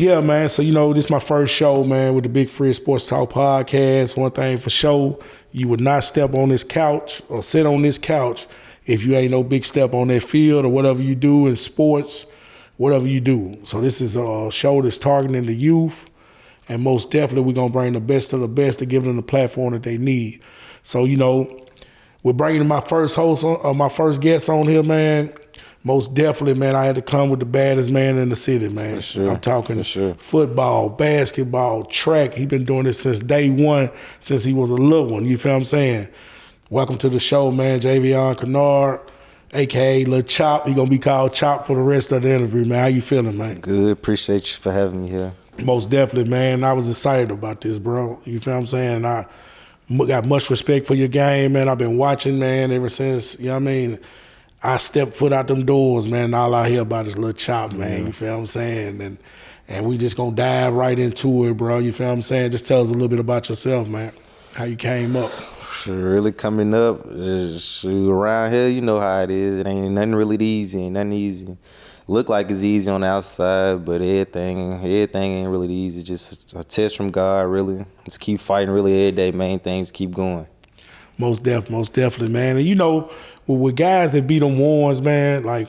Yeah, man. So, this is my first show, man, with the Big Fred Sports Talk podcast. One thing for sure, you would not step on this couch or sit on this couch if you ain't no big step on that field or whatever you do in sports, whatever you do. So this is a show that's targeting the youth, and most definitely we're going to bring the best of the best to give them the platform that they need. So, we're bringing my first my first guest on here, man. Most definitely, man, I had to come with the baddest man in the city, man. For sure. I'm talking football, basketball, track. He been doing this since day one, since he was a little one. You feel what I'm saying? Welcome to the show, man. Javion Kinnard, a.k.a. Lil Chop. He going to be called Chop for the rest of the interview, man. How you feeling, man? Good. Appreciate you for having me here. Most definitely, man. I was excited about this, bro. You feel what I'm saying? I got much respect for your game, man. I've been watching, man, ever since, I stepped foot out them doors, man, and all I hear about is Lil Chop, man. You feel what I'm saying? And we just gonna dive right into it, bro. You feel what I'm saying? Just tell us a little bit about yourself, man. How you came up. Really coming up, around here, you know how it is. It ain't nothing really easy, ain't nothing easy. Look like it's easy on the outside, but everything ain't really easy. Just a test from God, really. Just keep fighting really every day. Main things keep going. Most definitely, man. And with guys that beat them ones, man, like,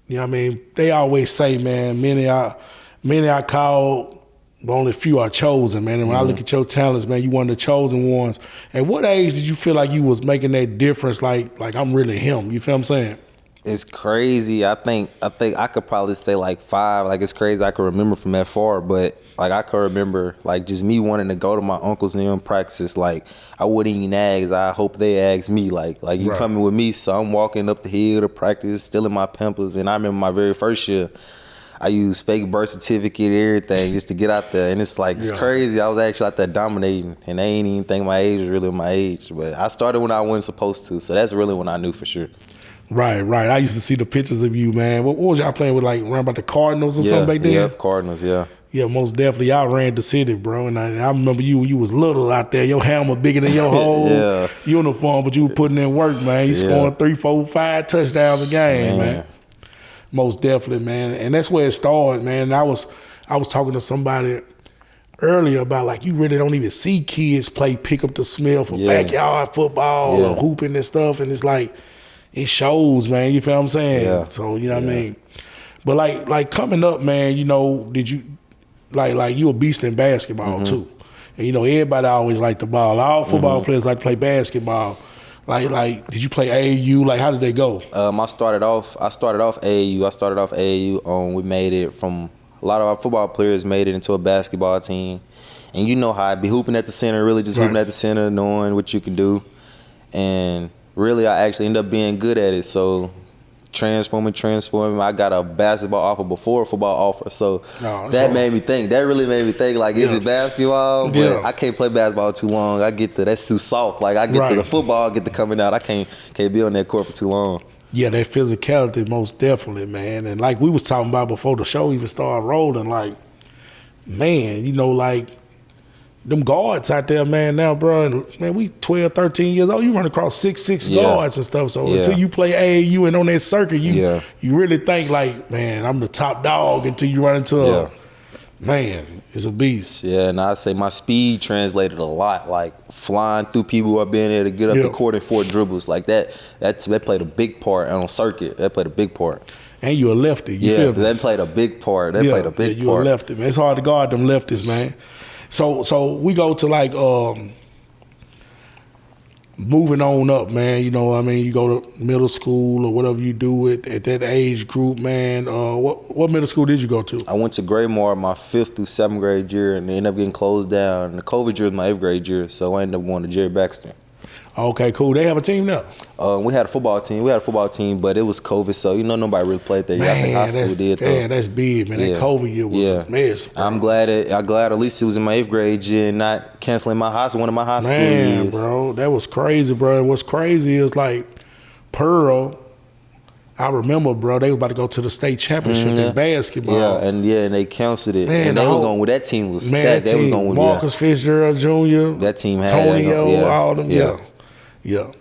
they always say, man, many are called, but only few are chosen, man. And when I look at your talents, man, you one of the chosen ones. At what age did you feel like you was making that difference, like I'm really him? You feel what I'm saying? It's crazy. I think I could probably say like 5. Like, it's crazy I could remember from that far, but like I could remember like just me wanting to go to my uncles and them practices. Like, I wouldn't even ask. I hope they ask me. Like you coming with me, so I'm walking up the hill to practice, stealing my Pampers. And I remember my very first year, I used fake birth certificate, everything, just to get out there. And it's like, it's crazy. I was actually out there dominating, and they ain't even think my age was really my age. But I started when I wasn't supposed to, so that's really when I knew for sure. Right. I used to see the pictures of you, man. What was y'all playing with, like, around about the Cardinals or something back then? Yeah, Cardinals, yeah. Yeah, most definitely. Y'all ran the city, bro. And I remember you when you was little out there. Your helmet bigger than your whole uniform, but you were putting in work, man. You scoring 3, 4, 5 touchdowns a game, man. Most definitely, man. And that's where it started, man. And I was talking to somebody earlier about, like, you really don't even see kids play pick up the smell for backyard football or hooping and stuff. And it's like, it shows, man. You feel what I'm saying? Yeah. So, you know what I mean? But like coming up, man, did you like you a beast in basketball too? And everybody always like the ball. All football players like to play basketball. Like did you play AAU? Like, how did they go? I started off AAU. We made it from, a lot of our football players made it into a basketball team. And you know how I be hooping at the center, really just hooping at the center, knowing what you can do. And really, I actually ended up being good at it. So transforming. I got a basketball offer before a football offer. So that made me think. That really made me think, like, is it basketball? But I can't play basketball too long. That's too soft. Like, I get to the football, I get to coming out. I can't be on that court for too long. Yeah, that physicality, most definitely, man. And like we was talking about before the show even started rolling, like, man, like, them guards out there, man, now, bro, and man, we 12, 13 years old. You run across 6'6" guards and stuff. So until you play AAU and on that circuit, you really think, like, man, I'm the top dog, until you run into man, it's a beast. Yeah, and I say my speed translated a lot, like flying through people who are being able to get up the court in 4 dribbles. Like that played a big part. And on circuit, that played a big part. And you're a lefty. You feel me? That played a big part. Played a big part. You're a lefty, man. It's hard to guard them lefties, man. So we go to, like, moving on up, man. You know what I mean? You go to middle school or whatever you do at that age group, man. What middle school did you go to? I went to Graymore my 5th through 7th grade year, and they ended up getting closed down. And the COVID year was my 8th grade year, so I ended up going to Jerry Baxter. Okay, cool. They have a team now? We had a football team. But it was COVID, so nobody really played there. I think high school did, though. Man, that's big, man. That COVID year was a mess, bro. I'm glad at least it was in my 8th grade year and not canceling one of my high school years. Man, bro, that was crazy, bro. And what's crazy is, like, Pearl, I remember, bro, they was about to go to the state championship in basketball. Yeah, and they canceled it. Man, and they was going with that team was stacked. They was going with Marcus Fitzgerald Jr. That team had Tonio, all them. Yeah.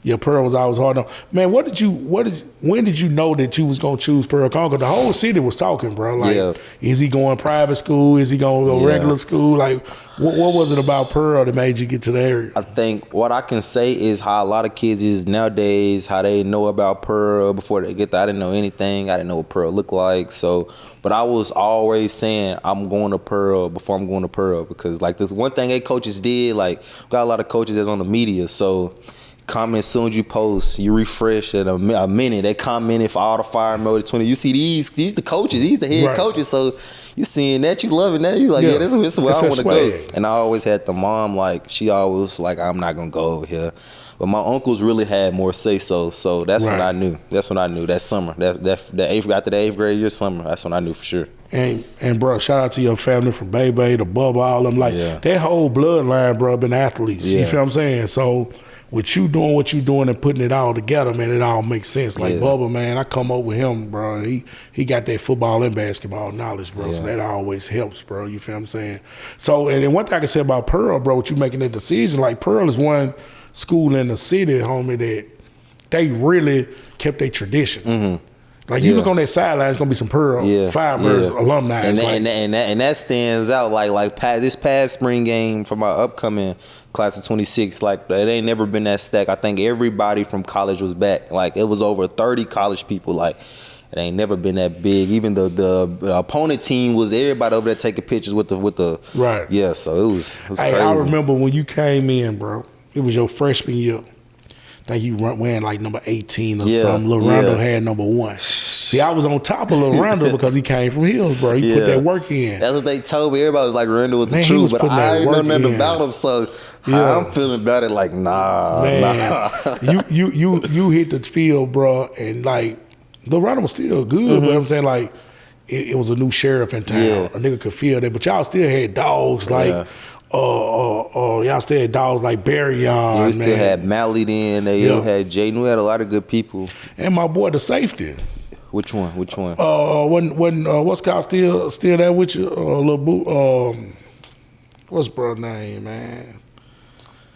Yeah, Pearl was always hard on. Man, when did you know that you was gonna choose Pearl-Cohn? Because the whole city was talking, bro. Like, is he going private school? Is he going to go regular school? Like, what was it about Pearl that made you get to the area? I think what I can say is how a lot of kids is nowadays, how they know about Pearl before they get there. I didn't know anything. I didn't know what Pearl looked like. So, but I was always saying I'm going to Pearl before I'm going to Pearl, because like this one thing coaches did, like got a lot of coaches that's on the media, so comment as soon as you post, you refresh in a minute. They commented for all the fire mode 20. You see these the coaches, these the head coaches. So you seeing that, you loving that. You like, this is where I want to go. And I always had the mom, like, she always like, I'm not gonna go over here. But my uncles really had more say so. So that's when I knew. That's when I knew that summer. That after the 8th grade year summer, that's when I knew for sure. And bro, shout out to your family from Bebe to Bubba, all them. Like that whole bloodline, bro, been athletes. You feel what I'm saying? So with you doing what you doing and putting it all together, man, it all makes sense. Like Bubba, man, I come up with him, bro. He got that football and basketball knowledge, bro. So that always helps, bro. You feel what I'm saying? So, and then one thing I can say about Pearl, bro, with you making that decision, like Pearl is one school in the city, homie, that they really kept their tradition. Like you look on that sideline, it's gonna be some Pearl Firebirds alumni, and that stands out. Like this past spring game for my upcoming class of 26, like it ain't never been that stacked. I think everybody from college was back. Like it was over 30 college people. Like it ain't never been that big. Even the opponent team was everybody over there taking pictures with the Yeah, so it was crazy. I remember when you came in, bro. It was your freshman year. I think you wearing like number 18 or something. Lil Rondo had number 1. See, I was on top of Lil Rondo because he came from Hillsborough. He put that work in. That's what they told me. Everybody was like, Rondo was the truth, but I didn't know nothing about him. So I'm feeling about it like, nah. You hit the field, bro, and like Lil Rondo was still good, but I'm saying like it was a new sheriff in town. A nigga could feel that, but y'all still had dogs like. Y'all still had dogs like Barry on. We still had Mally then. They had Jaden. We had a lot of good people. And my boy, the safety. Which one? When what's called still there with you? Little boo. What's bro name, man?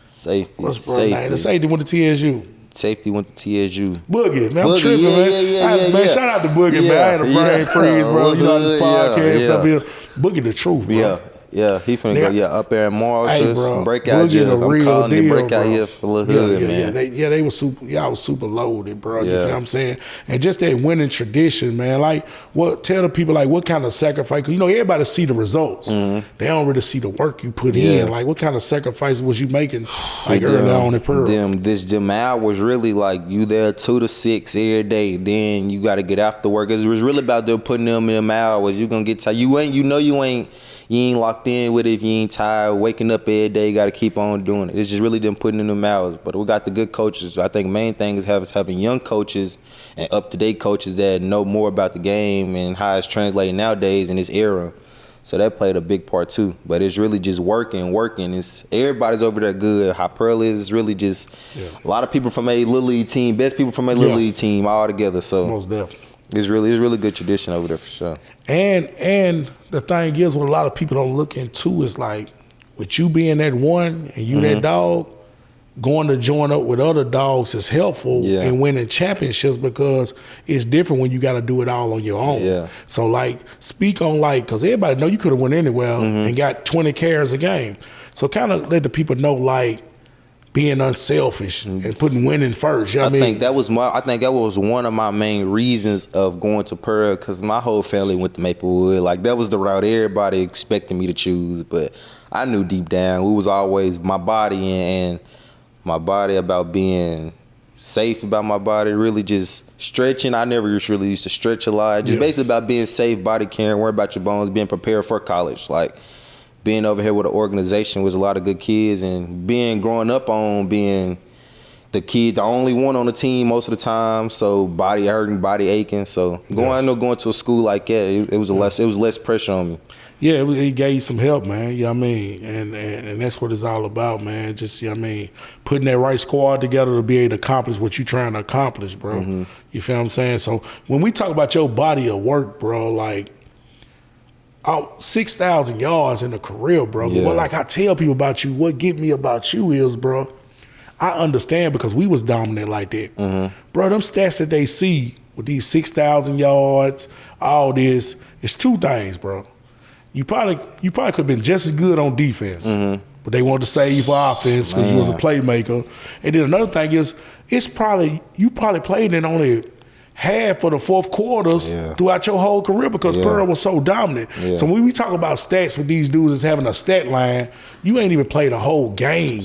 Safety. What's bro name? The safety went to TSU. Safety went to TSU. Boogie, man, I'm tripping, man. Man, shout out to Boogie, man. I had a brain freeze, bro. You know this podcast stuff here. Boogie, the truth, bro. Yeah, he finna go up there in Marshall, break out here. I'm calling him break out here for Lil Hood, man. They was super. Y'all was super loaded, bro. You feel what I'm saying? And just that winning tradition, man. Like, tell the people like what kind of sacrifice? Cause you know everybody see the results. They don't really see the work you put in. Like, what kind of sacrifice was you making? Like early on in Pearl. Them hours really like you there 2 to 6 every day. Then you got to get after work. It was really about them putting them in them hours. You gonna get tired. You ain't locked in with it if you ain't tired. Waking up every day, you got to keep on doing it. It's just really them putting in them hours. But we got the good coaches. I think main thing is having young coaches and up-to-date coaches that know more about the game and how it's translating nowadays in this era. So that played a big part too. But it's really just working. It's everybody's over there good. How Pearl is really just a lot of people from a Little League team, best people from a Little League team all together. So most definitely. It's really good tradition over there for sure. And the thing is, what a lot of people don't look into is like, with you being that one and you that dog, going to join up with other dogs is helpful in winning championships because it's different when you got to do it all on your own. So like, speak on like, because everybody know you could have went anywhere and got 20 carries a game. So kind of let the people know like, being unselfish and putting winning first. You know what I think that was one of my main reasons of going to Pearl, because my whole family went to Maplewood. Like that was the route everybody expected me to choose, but I knew deep down it was always my body and my body, about being safe about my body, really just stretching. I never really used to stretch a lot. Just basically about being safe, body caring, worry about your bones, being prepared for college. Like being over here with an organization with a lot of good kids and growing up on being the kid, the only one on the team most of the time. So body hurting, body aching. So going to a school like that, it was less pressure on me. Yeah, it gave you some help, man. You know what I mean? And that's what it's all about, man. Just, you know what I mean, putting that right squad together to be able to accomplish what you're trying to accomplish, bro. You feel what I'm saying? So when we talk about your body of work, bro, like, 6,000 yards in a career, bro. But like I tell people about you, what get me about you is, bro, I understand because we was dominant like that. Bro, them stats that they see with these 6,000 yards, all this, it's two things, bro. You probably could have been just as good on defense, but they wanted to save you for offense because you was a playmaker. And then another thing is, you probably played in only half of the fourth quarters throughout your whole career because Pearl was so dominant. So when we talk about stats with these dudes as having a stat line, you ain't even played a whole game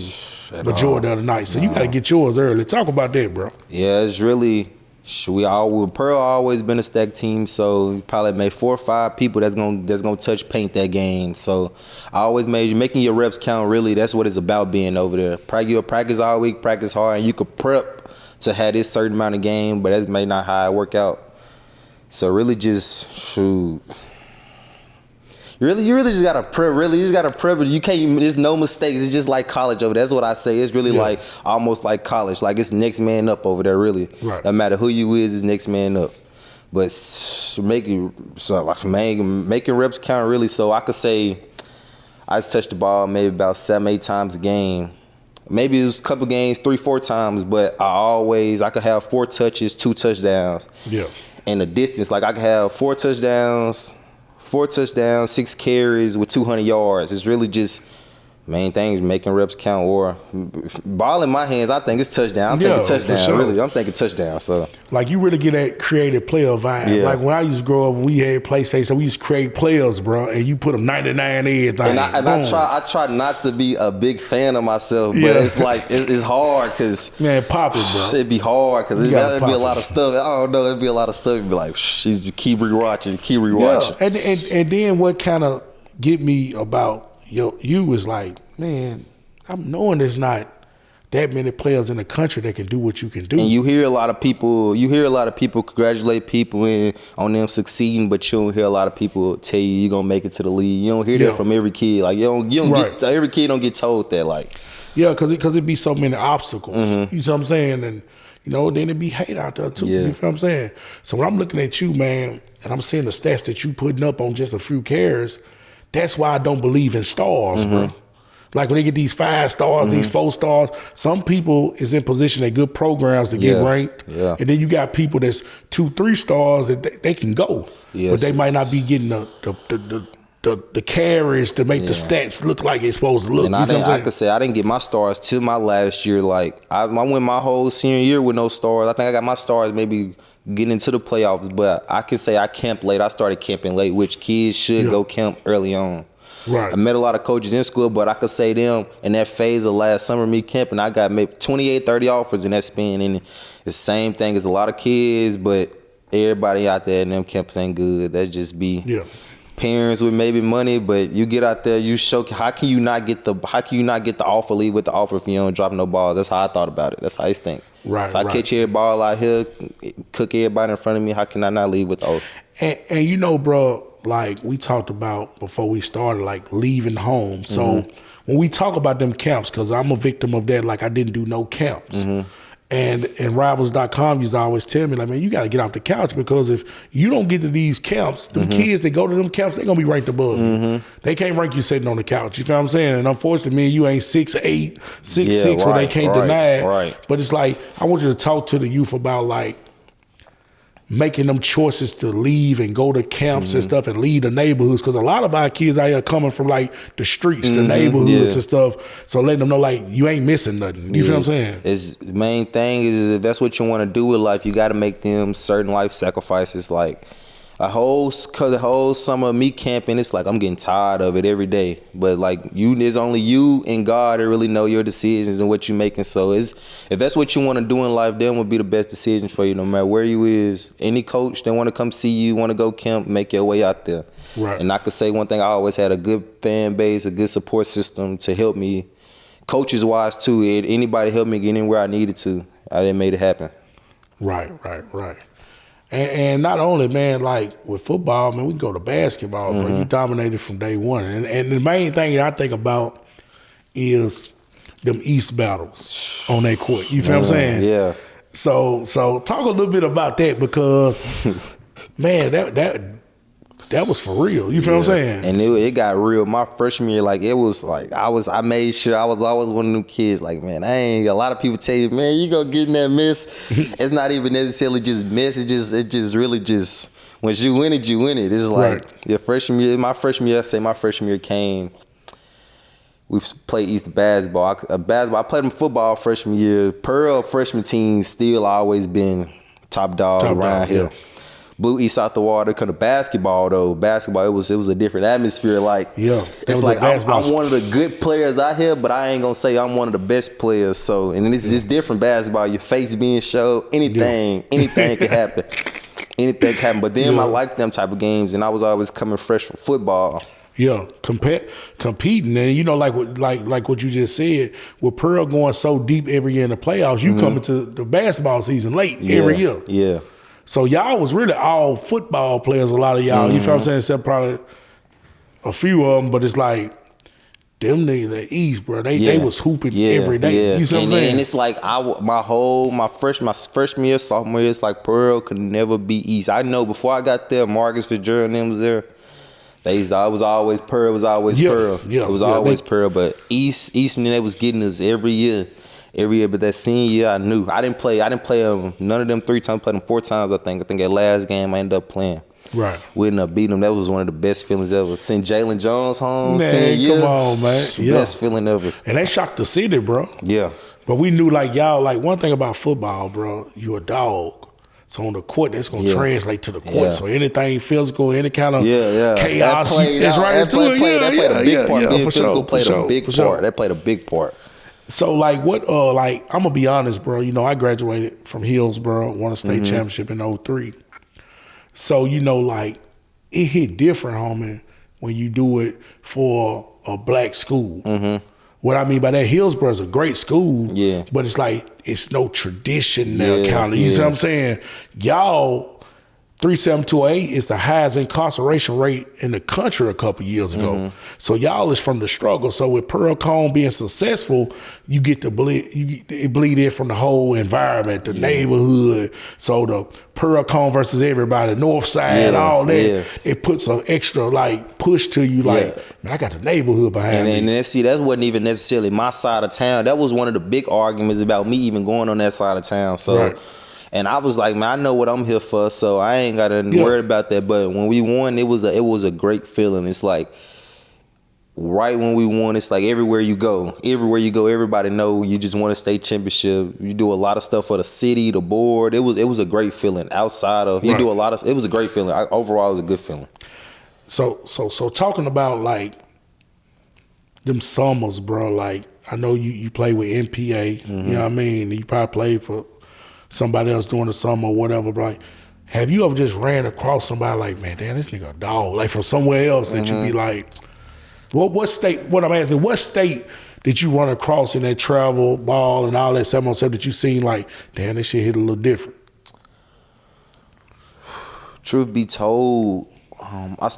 majority of the night. So you got to get yours early. Talk about that, bro. Yeah, it's really Pearl always been a stack team, so you probably made 4 or 5 people that's gonna touch paint that game. So I always made you making your reps count. Really, that's what it's about being over there. You practice all week, practice hard, and you could prep to have this certain amount of game, but that's may not how it work out. So really, just shoot. You really just gotta prep. Really, you just gotta prep. But you can't. There's no mistakes. It's just like college over there. That's what I say. It's really like almost like college. Like it's next man up over there. Really, no matter who you is, it's next man up. But making reps count really. So I could say I just touched the ball maybe about 7-8 times a game. Maybe it was a couple games, 3-4 times. But I could have 4 touches, 2 touchdowns. Yeah. And the distance, like I could have 4 touchdowns, 6 carries with 200 yards. It's really just main thing is making reps count, or ball in my hands. I think it's touchdown. I'm thinking touchdown. Sure. Really, I'm thinking touchdown. So like you really get that creative player vibe. Yeah. Like when I used to grow up, we had PlayStation. We used to create players, bro, and you put them 99 everything. And I try not to be a big fan of myself, but it's like it's hard because pop it, bro. It'd be hard because it'd be a lot of stuff. I don't know. It'd be a lot of stuff. It'd be like, you keep rewatching. Yeah. And then what kind of get me about you is like, man, I'm knowing there's not that many players in the country that can do what you can do. And you hear a lot of people congratulate people on them succeeding, but you don't hear a lot of people tell you you're gonna make it to the league. You don't hear that from every kid. Like you don't get every kid don't get told that. Like because it be so many obstacles. You know what I'm saying? And then it be hate out there too. You feel what I'm saying? So when I'm looking at you, man, and I'm seeing the stats that you putting up on just a few carries, that's why I don't believe in stars, bro. Like when they get these 5 stars, these 4 stars, some people is in position at good programs to get ranked. Yeah. And then you got people that's 2-3 stars that they can go. Yes. But they might not be getting the carries to make the stats look like it's supposed to look. And I could say I didn't get my stars till my last year. Like I went my whole senior year with no stars. I think I got my stars maybe getting into the playoffs, but I can say I camped late. I started camping late, which kids should go camp early on. Right. I met a lot of coaches in school, but I could say them in that phase of last summer, me camping, I got maybe 28, 30 offers in that span. And it's the same thing as a lot of kids, but everybody out there in them camps ain't good. That just be parents with maybe money, but you get out there, you show. How can you not get the offer, leave with the offer if you don't drop no balls? That's how I thought about it. That's how I think. Right. If I catch every ball out here, cook everybody in front of me, how can I not leave with the offer? And bro, like we talked about before we started, like leaving home. So when we talk about them camps, because I'm a victim of that, like I didn't do no camps. And Rivals.com used to always tell me, like, man, you got to get off the couch, because if you don't get to these camps, them kids that go to them camps, they're going to be ranked above you. They can't rank you sitting on the couch. You feel what I'm saying? And unfortunately, me and you ain't 6'8", 6'6", where they can't deny it. Right. But it's like, I want you to talk to the youth about, like, making them choices to leave and go to camps and stuff and leave the neighborhoods, because a lot of our kids out here coming from like the streets, the neighborhoods and stuff. So letting them know, like, you ain't missing nothing. You feel what I'm saying? It's the main thing is, if that's what you want to do with life, you got to make them certain life sacrifices. Like the whole summer of me camping, it's like I'm getting tired of it every day. But like there's only you and God that really know your decisions and what you're making. So if that's what you want to do in life, then would be the best decision for you, no matter where you is. Any coach that want to come see you, want to go camp, make your way out there. Right. And I could say one thing, I always had a good fan base, a good support system to help me, coaches wise too. Anybody helped me get anywhere I needed to. I didn't make it happen. Right. And not only, man, like with football, man, we can go to basketball, bro. You dominated from day one. And the main thing that I think about is them East battles on that court. You feel what I'm saying? Yeah. So talk a little bit about that, because, man, that That was for real. You feel what I'm saying? And it got real. My freshman year, like it was like I made sure I was always one of them kids. Like, man, a lot of people tell you, man, you gonna get in that mess. It's not even necessarily just mess. It just really just once you win it, you win it. It's like your freshman year. My freshman year, I say my freshman year came. We played East basketball. I played them football freshman year. Pearl freshman team still always been top dog around here. Yeah. Blew East out the water. Cause of basketball though, it was a different atmosphere. Like it's like I'm one of the good players out here, but I ain't gonna say I'm one of the best players. So and it's different basketball. Your face being showed, anything can happen. Anything can happen. But then I like them type of games, and I was always coming fresh from football. Yeah, competing, and you know, like what you just said, with Pearl going so deep every year in the playoffs, you come into the basketball season late every year. Yeah. So y'all was really all football players, a lot of y'all. You feel what I'm saying? Except probably a few of them, but it's like them niggas at East, bro. They was hooping every day. You see what I'm saying? And it's like my freshman year, sophomore year, it's like Pearl could never be East. I know before I got there, Marcus Fitzgerald and them was there. It was always Pearl. It was always Pearl. Yeah, it was always Pearl. But East and they was getting us every year. But that senior year, I knew I didn't play none of them 3 times. Played them 4 times. I think that last game I ended up playing. Right. We ended up beating them. That was one of the best feelings ever. Send Jalen Jones home. Man, come on, man. Best feeling ever. And they shocked the city, bro. Yeah. But we knew like y'all. Like one thing about football, bro, you a dog. So on the court, that's gonna translate to the court. So anything physical, any kind of chaos, that's right into it. That played a big part. Being physical played a big part. That played a big part. So like what? Like I'm gonna be honest, bro. You know, I graduated from Hillsboro, won a state championship in 2003. So you know, like it hit different, homie, when you do it for a black school. What I mean by that, Hillsboro is a great school, but it's like it's no tradition now, kind of. You see what I'm saying? Y'all, 37208 is the highest incarceration rate in the country a couple years ago. So y'all is from the struggle. So with Pearl-Cohn being successful, you get to bleed in from the whole environment, the neighborhood. So the Pearl-Cohn versus everybody, North Side, all that. It puts an extra like push to you, like, man, I got the neighborhood behind me. And see, that wasn't even necessarily my side of town. That was one of the big arguments about me even going on that side of town. So. And I was like, man, I know what I'm here for, so I ain't got to worry about that. But when we won, it was a great feeling. It's like right when we won, it's like everywhere you go, everybody know you just won a state championship. You do a lot of stuff for the city, the board. It was a great feeling. Outside of you do a lot of. It was a great feeling. Overall, it was a good feeling. So talking about like them summers, bro. Like I know you play with NPA. You know what I mean? You probably played for somebody else doing the summer or whatever, but like, have you ever just ran across somebody like, man, damn, this nigga a dog, like from somewhere else that you be like, what state, what I'm asking, what state did you run across in that travel ball and all that 7-on-7 that you seen like, damn, this shit hit a little different? Truth be told, I played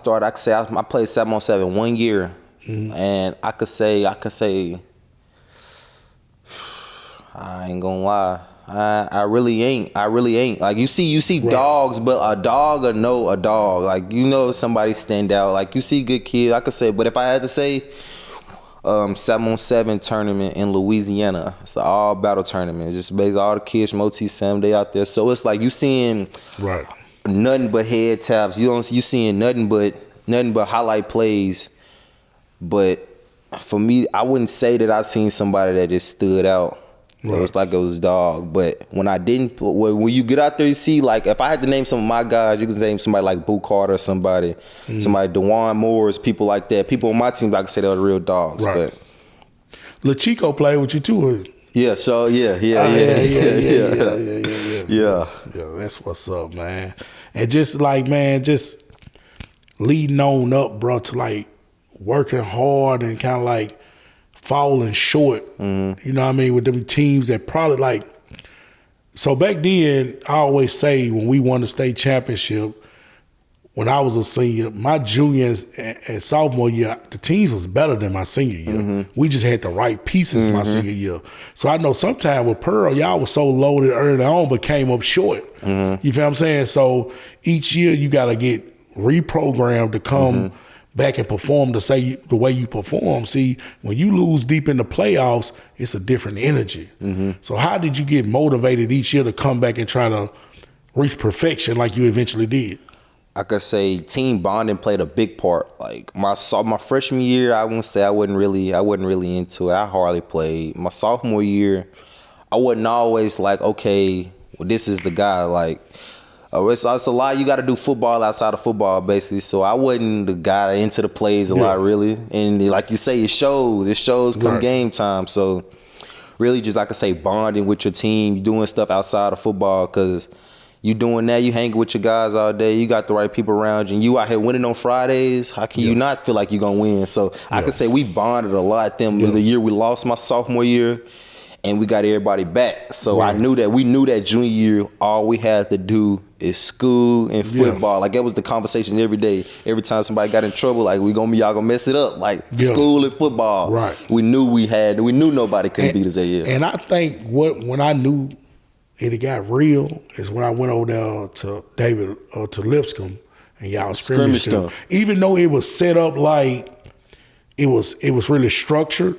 7-on-7 1 year, and I could say, I ain't gonna lie. I really ain't. Like you see dogs, but a dog or no a dog. Like you know if somebody stand out. Like you see good kids, I could say. But if I had to say, 7-on-7 tournament in Louisiana. It's an all battle tournament. It's just basically all the kids from OT7, they out there. So it's like you seeing nothing but head taps. You seeing nothing but highlight plays. But for me, I wouldn't say that I seen somebody that just stood out. It was like it was dog. But when you get out there, you see, like, if I had to name some of my guys, you can name somebody like Boo Carter, somebody DeJuan Moores, people like that. People on my team, I can say they were real dogs. But Lil Chico played with you too. Yeah, so yeah. That's what's up, man. And just like, man, just leading on up, bro, to like working hard and kind of like falling short, you know what I mean, with them teams that probably like, so back then, I always say when we won the state championship, when I was a senior, my junior and sophomore year, the teams was better than my senior year. We just had the right pieces my senior year. So I know sometime with Pearl, y'all was so loaded early on, but came up short. You feel what I'm saying? So each year you got to get reprogrammed to come back and perform the way you perform. See, when you lose deep in the playoffs, it's a different energy. So how did you get motivated each year to come back and try to reach perfection like you eventually did? I could say team bonding played a big part. Like my freshman year, I wouldn't say I wasn't really into it. I hardly played. My sophomore year, I wasn't always like, okay, well, this is the guy. Like, it's a lot. You got to do football outside of football, basically. So I wasn't the guy into the plays a lot, really. And like you say, it shows. It shows come game time. So really, just I could say bonding with your team, doing stuff outside of football, because you doing that, you hanging with your guys all day, you got the right people around you, and you out here winning on Fridays, how can you not feel like you're going to win? So I could say we bonded a lot the year we lost my sophomore year, and we got everybody back. So I knew that, we knew that junior year, all we had to do is school and football. Like that was the conversation every day. Every time somebody got in trouble, like y'all gonna mess it up. Like school and football. Right. We knew nobody could beat us that year. And I think when I knew it got real is when I went over there to David to Lipscomb and y'all scrimmaged them. Even though it was set up like it was really structured,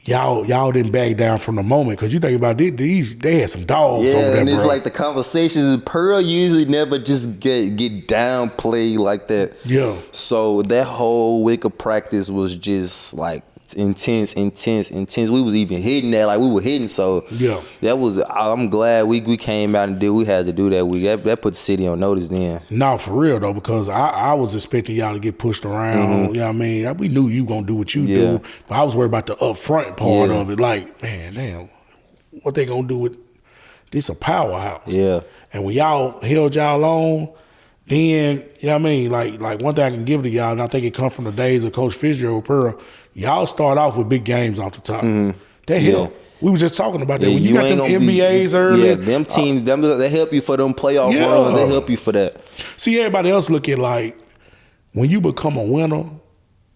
y'all didn't back down from the moment, because you think about it, they had some dogs over there, and it's bro. like the conversations in Pearl usually never just get downplayed like that. Yeah. So that whole week of practice was just like intense. We was even hitting that, like we were hitting. So that was, I'm glad we came out and did. We had to do that. That put the city on notice then. No, for real though, because I was expecting y'all to get pushed around. You know what I mean? We knew you gonna do what you do, but I was worried about the upfront part of it. Like, man, damn, what they gonna do with this? A powerhouse. Yeah. And when y'all held y'all on, then, you know what I mean? Like one thing I can give to y'all, and I think it comes from the days of Coach Fitzgerald Pearl, y'all start off with big games off the top. That help. We were just talking about that. When you got them NBAs early. Yeah, them teams, they help you for them playoff runs. They help you for that. See, everybody else look at like, when you become a winner,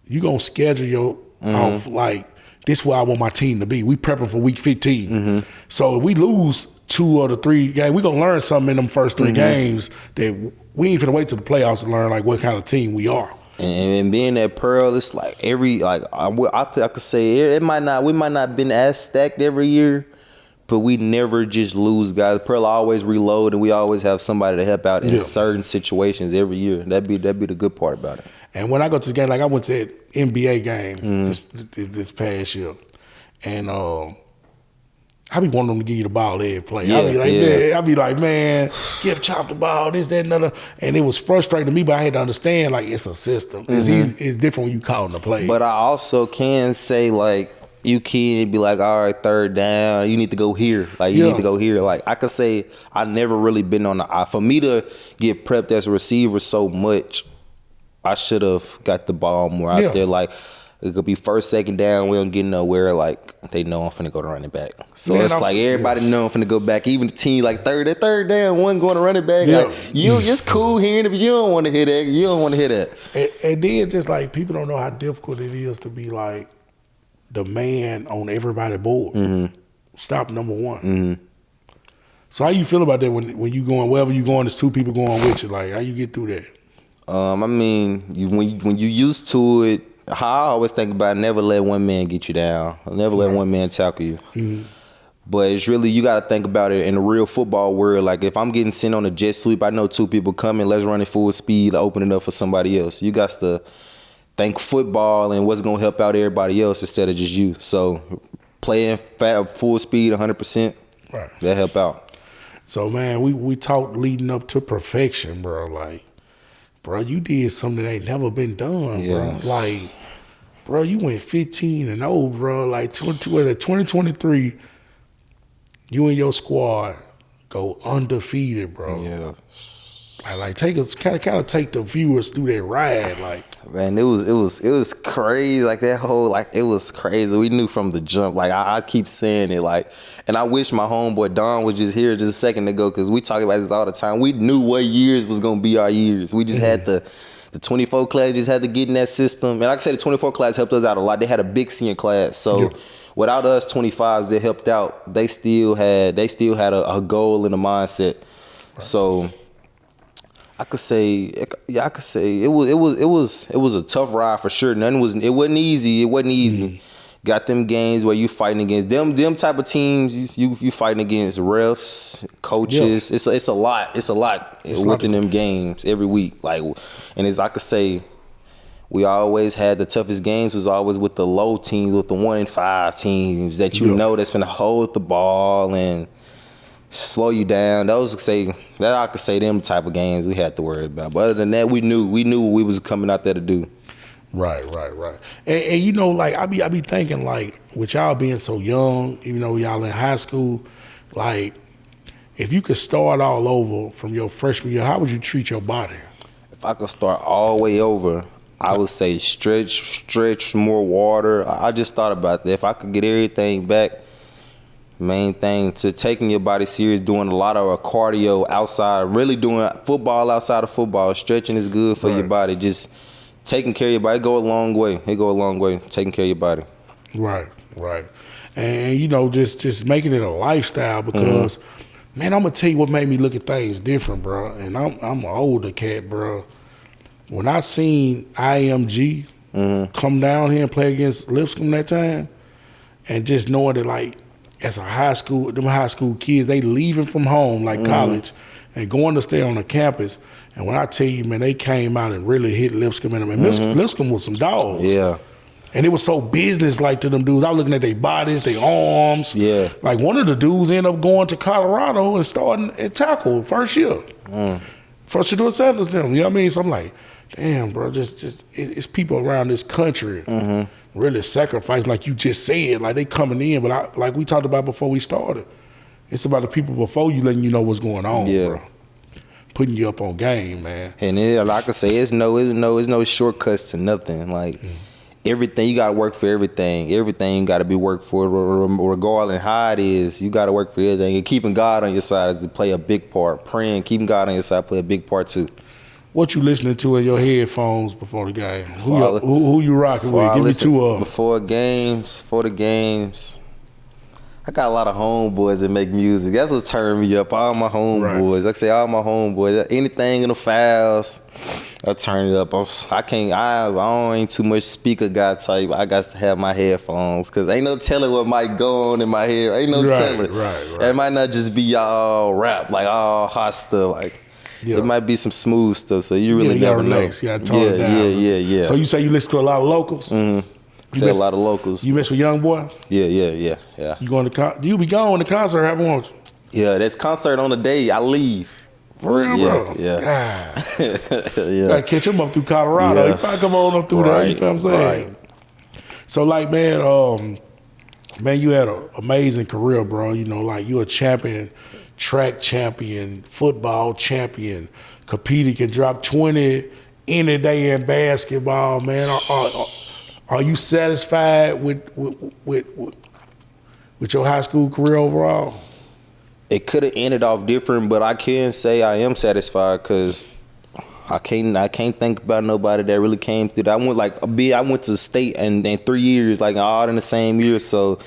you going to schedule your off like, this is where I want my team to be. We prepping for week 15. So if we lose 2 or 3 games, we're going to learn something in them first 3 games that we ain't finna wait till the playoffs to learn like what kind of team we are. And being at Pearl, it's like I could say we might not been as stacked every year, but we never just lose guys. Pearl always reload, and we always have somebody to help out in certain situations every year. That'd be the good part about it. And when I go to the game, like I went to that NBA game this past year, and I be wanting them to give you the ball every play. I be like, man, give Chop the ball, this, that, and other. And it was frustrating to me, but I had to understand, like, it's a system. It's different when you calling the play. But I also can say, like, you can be like, all right, 3rd down, you need to go here. Like, you need to go here. Like, I could say I never really been on the – for me to get prepped as a receiver so much, I should have got the ball more out there. Like, it could be 1st, 2nd down, we don't get nowhere. Like, they know I'm finna go to running back. So it's like everybody know I'm finna go back. Even the team, like, 3rd down, one going to running back. Like, you just cool hearing it, but you don't want to hear that. You don't want to hear that. And then just like, people don't know how difficult it is to be like the man on everybody's board. Stop number 1. So how you feel about that when you going, wherever you going, there's 2 people going with you? Like, how you get through that? I mean, when you used to it, how I always think about it, never let one man get you down. Never let one man tackle you. But it's really, you got to think about it in the real football world. Like, if I'm getting sent on a jet sweep, I know 2 people coming, let's run it full speed, open it up for somebody else. You got to think football and what's going to help out everybody else instead of just you. So playing full speed 100%, that help out. So, man, we talked leading up to perfection, bro. Like, bro, you did something that ain't never been done, bro. Like, bro, you went 15-0, bro. Like, 2023, you and your squad go undefeated, bro. Yeah. Like take us, kind of take the viewers through that ride, like. Man, it was crazy. Like that whole, like it was crazy. We knew from the jump. Like I keep saying it, like, and I wish my homeboy Don was just here just a second ago, because we talk about this all the time. We knew what years was gonna be our years. We just had the 24 class just had to get in that system. And like I said, the 24 class helped us out a lot. They had a big senior class, so. Without us 25s that helped out, they still had a goal and a mindset. Right. So I could say it was a tough ride for sure. It wasn't easy. It wasn't easy. Got them games where you fighting against them type of teams. You fighting against refs, coaches. Yeah. It's a lot. It's within them games every week. Like, and as I could say, we always had the toughest games was always with the low teams, with the 1-5 teams that you know that's finna hold the ball and slow you down. I could say them type of games we had to worry about. But other than that, we knew what we was coming out there to do. Right. And you know, like I be thinking, like, with y'all being so young, even though y'all in high school, like, if you could start all over from your freshman year, how would you treat your body? If I could start all the way over, I would say stretch, more water. I just thought about that. If I could get everything back, main thing to taking your body serious, doing a lot of cardio outside, really doing football outside of football. Stretching is good for your body. Just taking care of your body, it go a long way. Taking care of your body. Right. And you know, just making it a lifestyle because, man, I'm gonna tell you what made me look at things different, bro. And I'm an older cat, bro. When I seen IMG come down here and play against Lipscomb that time, and just knowing that, like, as them high school kids, they leaving from home, like college, and going to stay on the campus. And when I tell you, man, they came out and really hit Lipscomb in them. And Lipscomb was some dogs. Yeah. And it was so business-like to them dudes. I was looking at their bodies, their arms. Yeah. Like, one of the dudes ended up going to Colorado and starting at tackle first year. First year doing Settlers them. You know what I mean? So I'm like, damn, bro, it's people around this country really sacrifice, like you just said, like they coming in. But like we talked about before we started, it's about the people before you letting you know what's going on, bro. Putting you up on game, man. And like I say, it's no shortcuts to nothing. Like everything, you gotta work for everything. Everything gotta be worked for, regardless how it is. You gotta work for everything. And keeping God on your side is to play a big part. Praying, keeping God on your side play a big part too. What you listening to in your headphones before the game? Who you rocking with? Give me two of them. For the games, I got a lot of homeboys that make music. That's what turned me up. All my homeboys. Like I say, all my homeboys. Anything in the files, I turn it up. I ain't too much speaker guy type. I got to have my headphones because ain't no telling what might go on in my head. Ain't no telling. Right. It might not just be all rap, like all hot stuff. Like, it might be some smooth stuff, so you really never know. You gotta tone it down. Yeah. So you say you listen to a lot of locals? I say a lot of locals. You mess with Young Boy? Yeah. You going to you be gone to concert, haven't you? Yeah, that's concert on the day I leave. For real, bro? Yeah. Gotta catch him up through Colorado. He probably come on up through there, you know what I'm saying? Right. So, like, man, you had an amazing career, bro. You know, like, you a champion, track champion, football champion, competing, can drop 20 any day in basketball, man. Are you satisfied with your high school career overall? It could have ended off different, but I can say I am satisfied because I can't think about nobody that really came through that. I went to state and 3 years, like all in the same year, so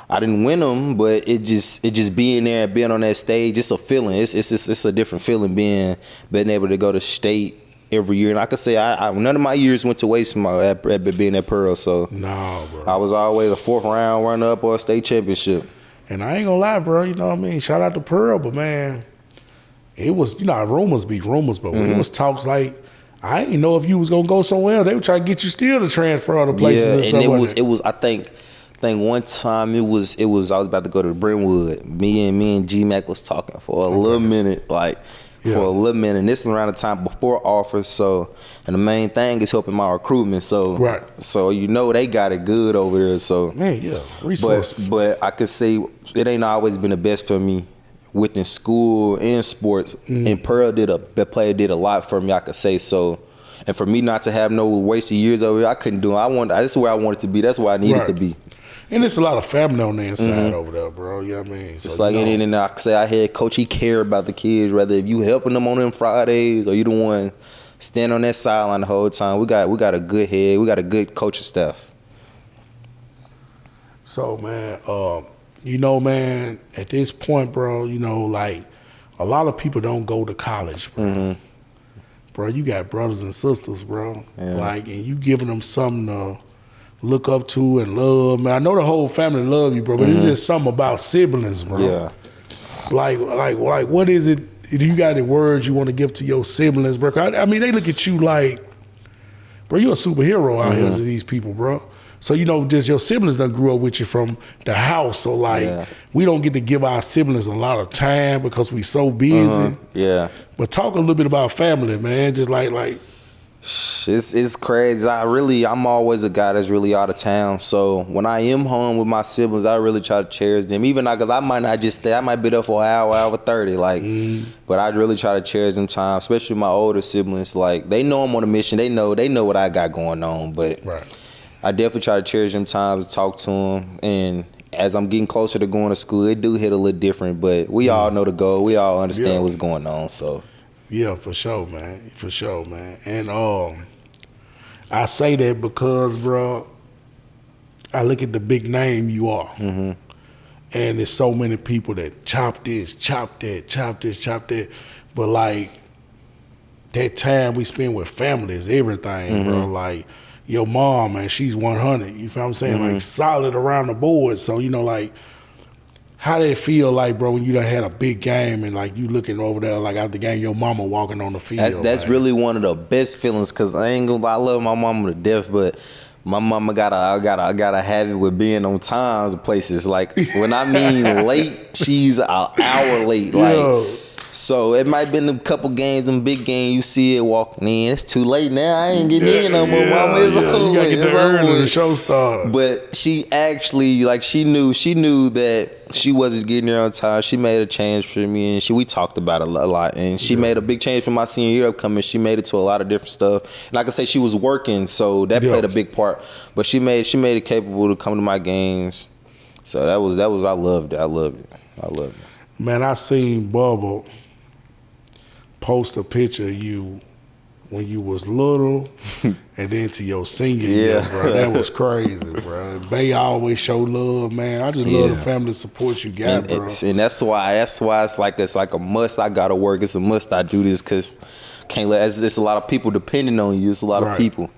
I didn't win them, but it just being there and being on that stage, it's a feeling. It's a different feeling being able to go to state every year. And I could say none of my years went to waste at being at Pearl. So no, bro. I was always a 4th round runner-up or a state championship. And I ain't gonna lie, bro. You know what I mean? Shout out to Pearl, but man, it was, you know, rumors be rumors, but when it was talks like, I didn't know if you was gonna go somewhere else. They were trying to get you still to transfer other places. Yeah, and it was. I think one time it was I was about to go to Brentwood. Me and G-Mac was talking for a little minute, for a little minute. And this is around the time before offers. So, and the main thing is helping my recruitment. So, so you know they got it good over there. So, man, resources. But I could say it ain't always been the best for me within school and sports. And Pearl did a lot for me, I could say. So, and for me not to have no wasted years over here, I couldn't do it. That's where I wanted to be. That's where I needed to be. And it's a lot of family on the inside over there, bro. You know what I mean? So, it's like, and I say I had coach, he care about the kids, whether if you helping them on them Fridays or you the one stand on that sideline the whole time. We got a good head. We got a good coaching staff. So, man, you know, man, at this point, bro, you know, like, a lot of people don't go to college, bro. bro, you got brothers and sisters, bro. Yeah. Like, and you giving them something to look up to and love. Man, I know the whole family love you, bro, but it's just something about siblings, bro. Yeah. Like, what is it? Do you got any words you want to give to your siblings, bro? I mean, they look at you like, bro, you're a superhero out here to these people, bro. So, you know, just your siblings done grew up with you from the house. So, like, we don't get to give our siblings a lot of time because we so busy. Yeah. But talk a little bit about family, man. Just like it's crazy. I'm always a guy that's really out of town. So when I am home with my siblings, I really try to cherish them. Even because I might not just stay. I might be there for an hour 30. Like, but I really try to cherish them time, especially my older siblings. Like, they know I'm on a mission. They know what I got going on. But I definitely try to cherish them times, talk to them, and as I'm getting closer to going to school, it do hit a little different. But we all know the goal. We all understand what's going on. So. Yeah, for sure, man. For sure, man. And I say that because, bro, I look at the big name you are. And there's so many people that chop this, chop that, chop this, chop that. But, like, that time we spend with family is everything, bro. Like, your mom, man, she's 100. You feel what I'm saying? Like, solid around the board. So, you know, like, how did it feel like, bro, when you done had a big game and like you looking over there like after the game, your mama walking on the field? That's really one of the best feelings, because I ain't gonna lie, I love my mama to death, but my mama got a habit with being on time to places. Like, when I mean late, she's an hour late. Like, so it might have been a couple games, them big games, you see it walking in. It's too late now. I ain't getting in no more, mama. It's over. You gotta get there early, the show started. But she actually, like, she knew that she wasn't getting there on time. She made a change for me, and we talked about it a lot. And she made a big change for my senior year upcoming. She made it to a lot of different stuff. And like I say, she was working, so that played a big part. But she made it capable to come to my games. So that was I loved it. I loved it. Man, I seen Bubba post a picture of you when you was little and then to your senior year, bro. That was crazy, bro. They always show love, man. I just love the family support you got, bro. And that's why it's like a must. I gotta work. It's a must I do this, because it's a lot of people depending on you. It's a lot of people.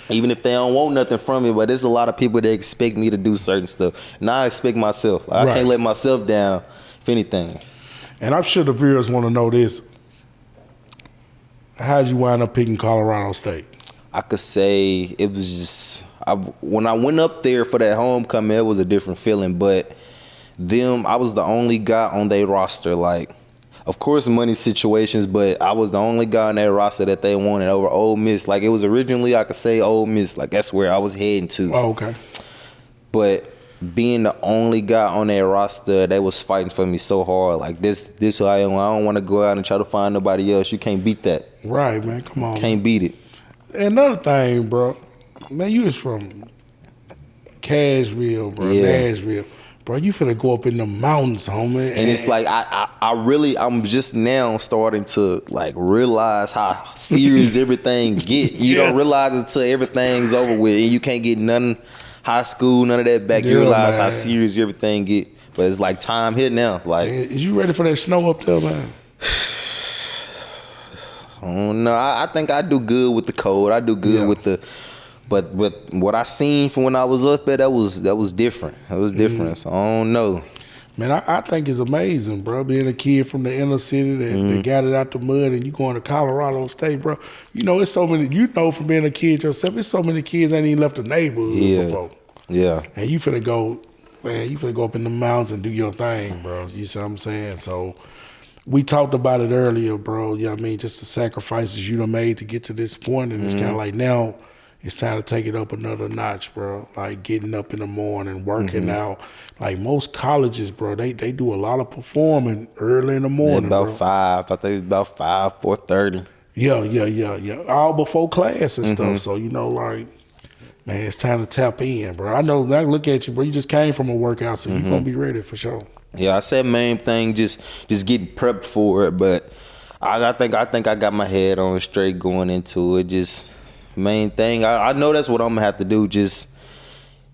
Even if they don't want nothing from me, but there's a lot of people that expect me to do certain stuff. And I expect myself. I can't let myself down, if anything. And I'm sure the viewers want to know this. How'd you wind up picking Colorado State? I could say it was just, when I went up there for that homecoming, it was a different feeling. But I was the only guy on their roster. Like, of course, money situations, but I was the only guy on their roster that they wanted over Ole Miss. Like, it was originally, I could say, Ole Miss. Like, that's where I was heading to. Oh, okay. But being the only guy on their roster, they was fighting for me so hard. Like, this who I am. I don't want to go out and try to find nobody else. You can't beat that. Right, man. Come on. Can't beat it. Another thing, bro. Man, you was from Cashville, bro, Nashville. Bro, you finna go up in the mountains, homie. And it's like, I'm just now starting to, like, realize how serious everything get. You don't realize it until everything's over with, and you can't get nothing, high school, none of that back. You realize how serious everything get. But it's like time here now. Like, is you ready for that snow up there, man? No, I think I do good with the cold. I do good with the, but what I seen from when I was up there, that was different. It was different. So I don't know. Man, I think it's amazing, bro. Being a kid from the inner city that got it out the mud, and you going to Colorado State, bro. You know, it's so many. You know, from being a kid yourself, it's so many kids ain't even left the neighborhood before. Yeah. And you finna go, man. You finna go up in the mountains and do your thing, bro. You see what I'm saying? So. We talked about it earlier, bro. You know what I mean? Just the sacrifices you done made to get to this point, and it's kind of like now it's time to take it up another notch, bro. Like getting up in the morning, working out. Like most colleges, bro, they do a lot of performing early in the morning, about 5. I think it's about 5, 4:30. Yeah. All before class and stuff. So, you know, like, man, it's time to tap in, bro. I know, I look at you, bro. You just came from a workout, so you're going to be ready for sure. Yeah, I said main thing, just getting prepped for it, but I think I got my head on straight going into it. Just main thing, I know that's what I'm gonna have to do. Just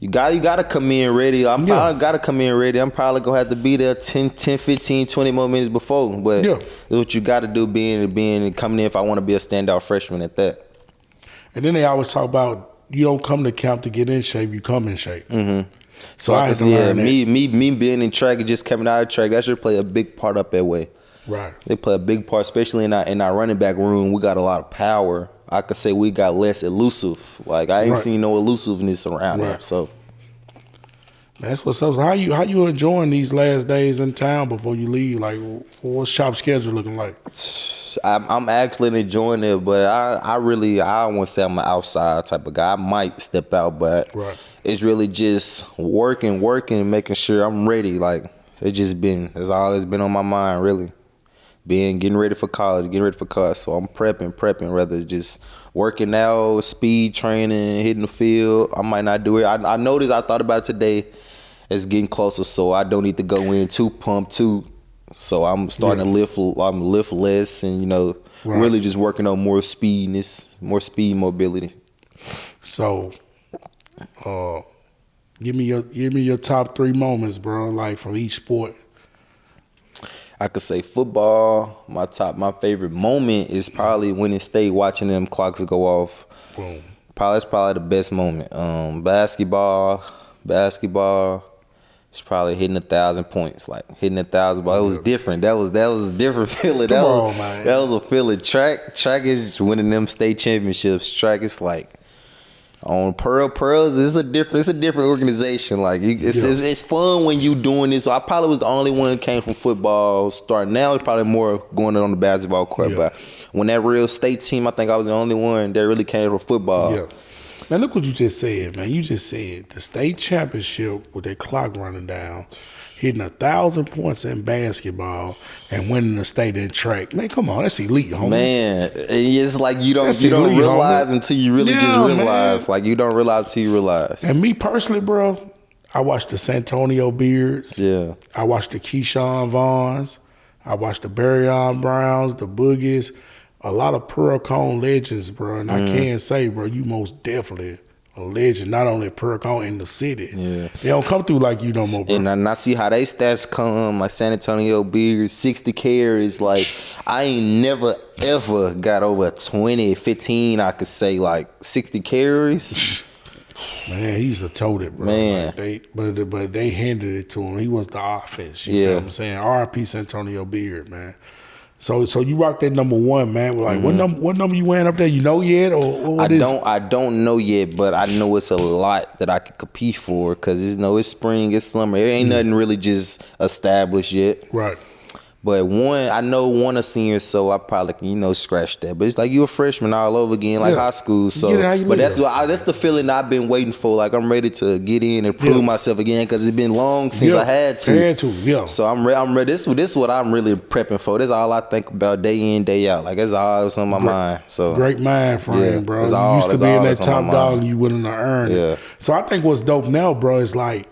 You gotta come in ready. I'm probably gotta come in ready. I'm probably gonna have to be there 10, 15, 20 more minutes before. But it's what you gotta do being coming in if I want to be a standout freshman at that. And then they always talk about you don't come to camp to get in shape, you come in shape. Mm-hmm. So I had to learn that. Me being in track and just coming out of track, that should play a big part up that way. Right. They play a big part, especially in our running back room. We got a lot of power. I could say we got less elusive. Like I ain't seen no elusiveness around there. So that's what's up. So how you enjoying these last days in town before you leave? Like, what's shop schedule looking like? I'm actually enjoying it, but I don't want to say I'm an outside type of guy. I might step out, but it's really just working, making sure I'm ready. Like that's all it's been on my mind, really. Getting ready for college. So I'm prepping, whether it's just working out, speed training, hitting the field. I might not do it. I noticed, I thought about it today, it's getting closer, so I don't need to go in too pumped too. So I'm starting to lift less and, really just working on more speed, mobility. So give me your top 3 moments, bro, like from each sport. I could say football. My favorite moment is probably winning state, watching them clocks go off. Boom. That's probably the best moment. Basketball. It's probably hitting 1,000 points, like hitting 1,000 balls. It was different. That was a different feeling. That was a feeling. Track is winning them state championships. Track is like on Pearls. It's a different organization. Like it's fun when you doing this. So I probably was the only one that came from football. Starting now, it's probably more going on the basketball court. But when that real state team, I think I was the only one that really came from football. Yeah. Man, look what you just said, man. You just said the state championship with that clock running down, hitting 1,000 points in basketball, and winning the state in track. Man, come on, that's elite, homie. Man, it's like you don't realize until you really just realize. Man. Like you don't realize until you realize. And me personally, bro, I watched the Santonio Beards. Yeah. I watched the Keyshawn Vaughns. I watched the Barryon Browns, the Boogies. A lot of Pearl-Cohn legends, bro. And I can say, bro, you most definitely a legend, not only at Pearl-Cohn in the city. Yeah. They don't come through like you no more, bro. And I see how they stats come, like San Antonio Bears, 60 carries. Like, I ain't never, ever got over 20, 15, I could say, like 60 carries. Man, he used to tote it, bro. Man. Like but they handed it to him. He was the offense. You know what I'm saying? R.I.P. Santonio Beard, man. So you rock that number 1, man. Like what number you wearing up there? You know yet, or what is it? I don't know yet, but I know it's a lot that I could compete for because it's spring, it's summer. It ain't nothing really just established yet. Right. But I know one a senior, so I probably can, scratch that. But it's like you a freshman all over again, like high school. So, but that's the feeling I've been waiting for. Like I'm ready to get in and prove myself again because it's been long since I had to. So I'm ready. This is what I'm really prepping for. This is all I think about day in, day out. Like that's all that's on my mind. So great mind frame, bro. You used to be in that top dog, and you wouldn't have earned it. So I think what's dope now, bro, is like